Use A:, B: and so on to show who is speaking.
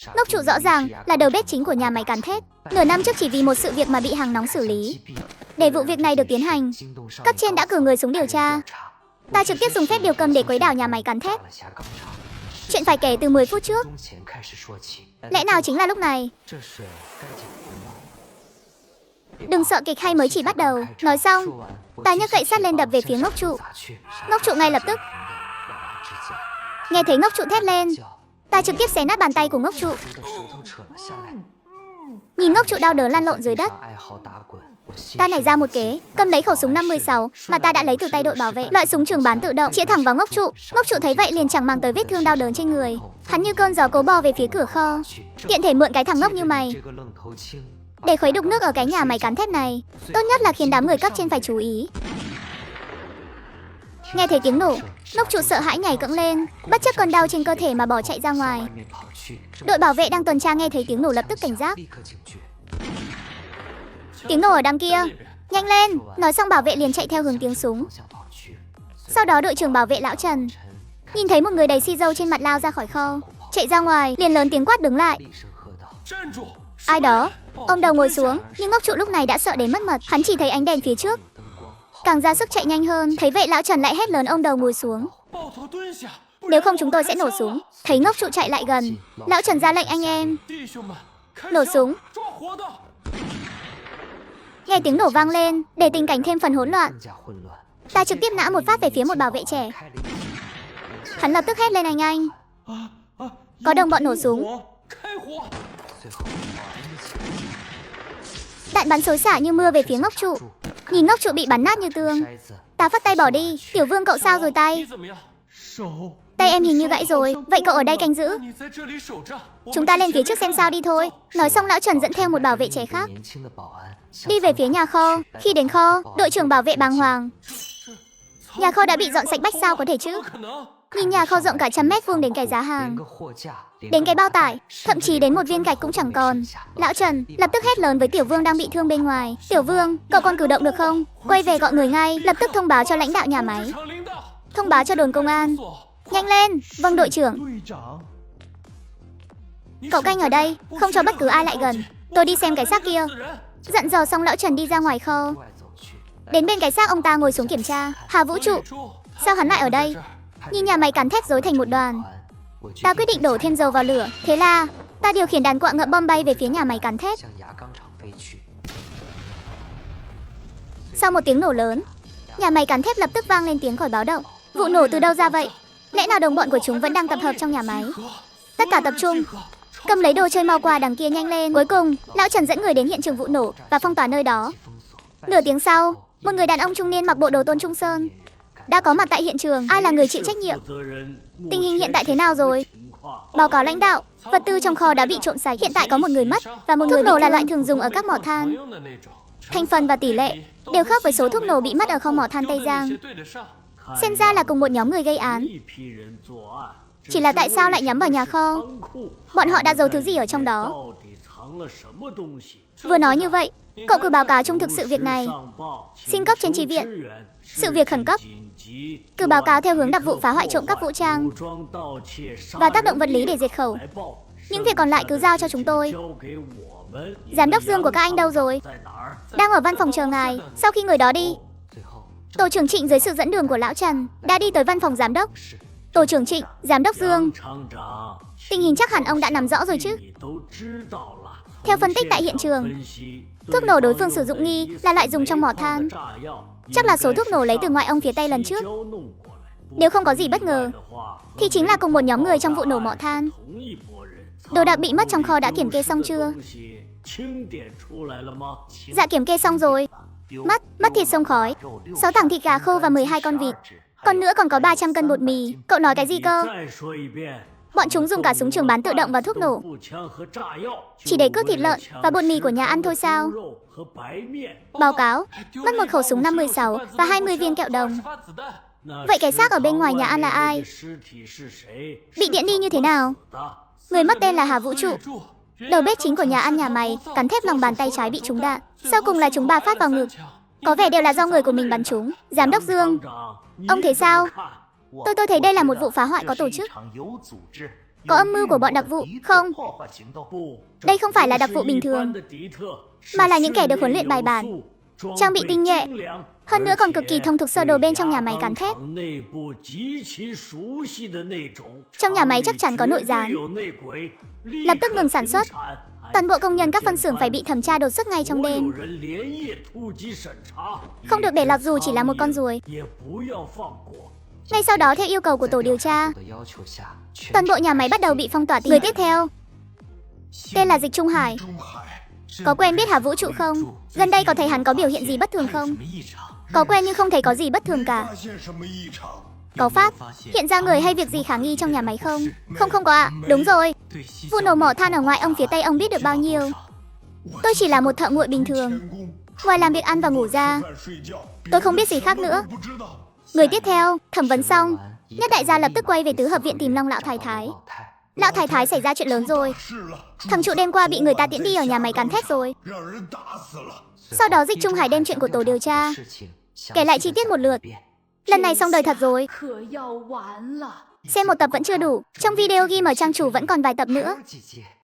A: Ngốc trụ rõ ràng là đầu bếp chính của nhà máy cán thép. Nửa năm trước chỉ vì một sự việc mà bị hàng nóng xử lý. Để vụ việc này được tiến hành, cấp trên đã cử người xuống điều tra. Ta trực tiếp dùng phép điều cầm để quấy đảo nhà máy cán thép. Chuyện phải kể từ 10 phút trước. Lẽ nào chính là lúc này? Đừng sợ, kịch hay mới chỉ bắt đầu. Nói xong, ta nhấc gậy sắt lên đập về phía ngốc trụ. Ngốc trụ ngay lập tức. Nghe thấy ngốc trụ thét lên, ta trực tiếp xé nát bàn tay của ngốc trụ. Nhìn ngốc trụ đau đớn lăn lộn dưới đất, ta nảy ra một kế, cầm lấy khẩu súng 5.16 mà ta đã lấy từ tay đội bảo vệ, loại súng trường bán tự động, chĩa thẳng vào ngốc trụ. Ngốc trụ thấy vậy liền chẳng mang tới vết thương đau đớn trên người. Hắn như cơn gió cố bò về phía cửa kho. Tiện thể mượn cái thằng ngốc như mày để khuấy đục nước ở cái nhà máy cán thép này. Tốt nhất là khiến đám người cấp trên phải chú ý. Nghe thấy tiếng nổ, ngốc trụ sợ hãi nhảy cẫng lên, bất chấp cơn đau trên cơ thể mà bỏ chạy ra ngoài. Đội bảo vệ đang tuần tra nghe thấy tiếng nổ lập tức cảnh giác. Tiếng nổ ở đằng kia, nhanh lên! Nói xong bảo vệ liền chạy theo hướng tiếng súng. Sau đó đội trưởng bảo vệ lão Trần nhìn thấy một người đầy xi râu trên mặt lao ra khỏi kho, chạy ra ngoài liền lớn tiếng quát đứng lại. Ai đó? Ôm đầu ngồi xuống, nhưng ngốc trụ lúc này đã sợ đến mất mật. Hắn chỉ thấy ánh đèn phía trước, càng ra sức chạy nhanh hơn. Thấy vậy lão Trần lại hét lớn ôm đầu ngồi xuống. Nếu không chúng tôi sẽ nổ súng. Thấy ngốc trụ chạy lại gần, lão Trần ra lệnh anh em nổ súng. Nghe tiếng nổ vang lên, để tình cảnh thêm phần hỗn loạn, ta trực tiếp nã một phát về phía một bảo vệ trẻ. Hắn lập tức hét lên anh. Có đồng bọn nổ súng. Đạn bắn xối xả như mưa về phía ngốc trụ. Nhìn ngốc trụ bị bắn nát như tương, ta phất tay bỏ đi. Tiểu Vương cậu sao rồi tay? Tay em hình như gãy rồi. Vậy cậu ở đây canh giữ, chúng ta lên phía trước xem sao đi thôi. Nói xong lão Trần dẫn theo một bảo vệ trẻ khác đi về phía nhà kho. Khi đến kho, đội trưởng bảo vệ bàng hoàng. Nhà kho đã bị dọn sạch bách sao có thể chứ? Nhìn nhà kho rộng cả 100 m² đến cái giá hàng, đến cái bao tải, thậm chí đến một viên gạch cũng chẳng còn. Lão Trần lập tức hét lớn với Tiểu Vương đang bị thương bên ngoài. Tiểu Vương, cậu còn cử động được không? Quay về gọi người ngay, lập tức thông báo cho lãnh đạo nhà máy, thông báo cho đồn công an. Nhanh lên! Vâng đội trưởng. Cậu canh ở đây, không cho bất cứ ai lại gần. Tôi đi xem cái xác kia. Dặn dò xong lão Trần đi ra ngoài kho. Đến bên cái xác ông ta ngồi xuống kiểm tra. Hà Vũ Trụ, sao hắn lại ở đây? Nhìn nhà máy cán thép rối thành một đoàn, ta quyết định đổ thêm dầu vào lửa. Thế là ta điều khiển đàn quạ ngậm bom bay về phía nhà máy cán thép. Sau một tiếng nổ lớn, nhà máy cán thép lập tức vang lên tiếng còi báo động. Vụ nổ từ đâu ra vậy? Lẽ nào đồng bọn của chúng vẫn đang tập hợp trong nhà máy? Tất cả tập trung, cầm lấy đồ chơi mau qua đằng kia nhanh lên. Cuối cùng, lão Trần dẫn người đến hiện trường vụ nổ và phong tỏa nơi đó. Nửa tiếng sau, một người đàn ông trung niên mặc bộ đồ Tôn Trung Sơn đã có mặt tại hiện trường. Ai là người chịu trách nhiệm? Tình hình hiện tại thế nào rồi? Báo cáo lãnh đạo, vật tư trong kho đã bị trộm sạch. Hiện tại có một người mất và một người bị nổ là loại thường dùng ở các mỏ than. Thành phần và tỷ lệ đều khác với số thuốc nổ bị mất ở kho mỏ than Tây Giang. Xem ra là cùng một nhóm người gây án. Chỉ là tại sao lại nhắm vào nhà kho? Bọn họ đã giấu thứ gì ở trong đó? Vừa nói như vậy, cậu cứ báo cáo trung thực sự việc này. Xin cấp trên tri viện. Sự việc khẩn cấp. Cứ báo cáo theo hướng đặc vụ phá hoại trộm cắp vũ trang và tác động vật lý để diệt khẩu. Những việc còn lại cứ giao cho chúng tôi. Giám đốc Dương của các anh đâu rồi? Đang ở văn phòng chờ ngài. Sau khi người đó đi, tổ trưởng Trịnh dưới sự dẫn đường của lão Trần đã đi tới văn phòng giám đốc. Tổ trưởng Trịnh, giám đốc Dương, tình hình chắc hẳn ông đã nắm rõ rồi chứ? Theo phân tích tại hiện trường, thuốc nổ đối phương sử dụng nghi là loại dùng trong mỏ than. Chắc là số thuốc nổ lấy từ ngoại ông phía Tây lần trước. Nếu không có gì bất ngờ, thì chính là cùng một nhóm người trong vụ nổ mỏ than. Đồ đạc bị mất trong kho đã kiểm kê xong chưa? Dạ kiểm kê xong rồi. Mất thịt sông khói, 6 tảng thịt gà khô và 12 con vịt. Còn nữa còn có 300 cân bột mì. Cậu nói cái gì cơ? Bọn chúng dùng cả súng trường bán tự động và thuốc nổ chỉ để cướp thịt lợn và bột mì của nhà ăn thôi sao? Báo cáo, mất một khẩu súng 5.16 và 20 viên kẹo đồng. Vậy cái xác ở bên ngoài nhà ăn là ai? Bị điện đi như thế nào? Người mất tên là Hà Vũ Trụ, đầu bếp chính của nhà ăn nhà mày, cắn thép lòng bàn tay trái bị trúng đạn. Sau cùng là trúng 3 phát vào ngực. Có vẻ đều là do người của mình bắn trúng. Giám đốc Dương, ông thấy sao? Tôi thấy đây là một vụ phá hoại có tổ chức. Có âm mưu của bọn đặc vụ, không? Đây không phải là đặc vụ bình thường, mà là những kẻ được huấn luyện bài bản, trang bị tinh nhuệ, hơn nữa còn cực kỳ thông thuộc sơ đồ bên trong nhà máy cán thép. Trong nhà máy chắc chắn có nội gián. Lập tức ngừng sản xuất. Toàn bộ công nhân các phân xưởng phải bị thẩm tra đột xuất ngay trong đêm. Không được để lọt dù chỉ là một con ruồi. Ngay sau đó theo yêu cầu của tổ điều tra, toàn bộ nhà máy bắt đầu bị phong tỏa. Người tiếp theo tên là Dịch Trung Hải. Có quen biết Hà Vũ Trụ không? Gần đây có thấy hắn có biểu hiện gì bất thường không? Có quen nhưng không thấy có gì bất thường cả. Có phát hiện ra người hay việc gì khả nghi trong nhà máy không? Không có ạ. Đúng rồi. Vụ nổ mỏ than ở ngoại ông phía Tây ông biết được bao nhiêu? Tôi chỉ là một thợ nguội bình thường. Ngoài làm việc ăn và ngủ ra, tôi không biết gì khác nữa. Người tiếp theo, thẩm vấn xong, Nhất đại gia lập tức quay về tứ hợp viện tìm Long lão thái thái. Lão thái thái xảy ra chuyện lớn rồi. Thằng Trụ đêm qua bị người ta tiễn đi ở nhà máy cán thép rồi. Sau đó Dịch Trung Hải đem chuyện của tổ điều tra kể lại chi tiết một lượt. Lần này xong đời thật rồi. Xem một tập vẫn chưa đủ. Trong video ghi mở trang chủ vẫn còn vài tập nữa.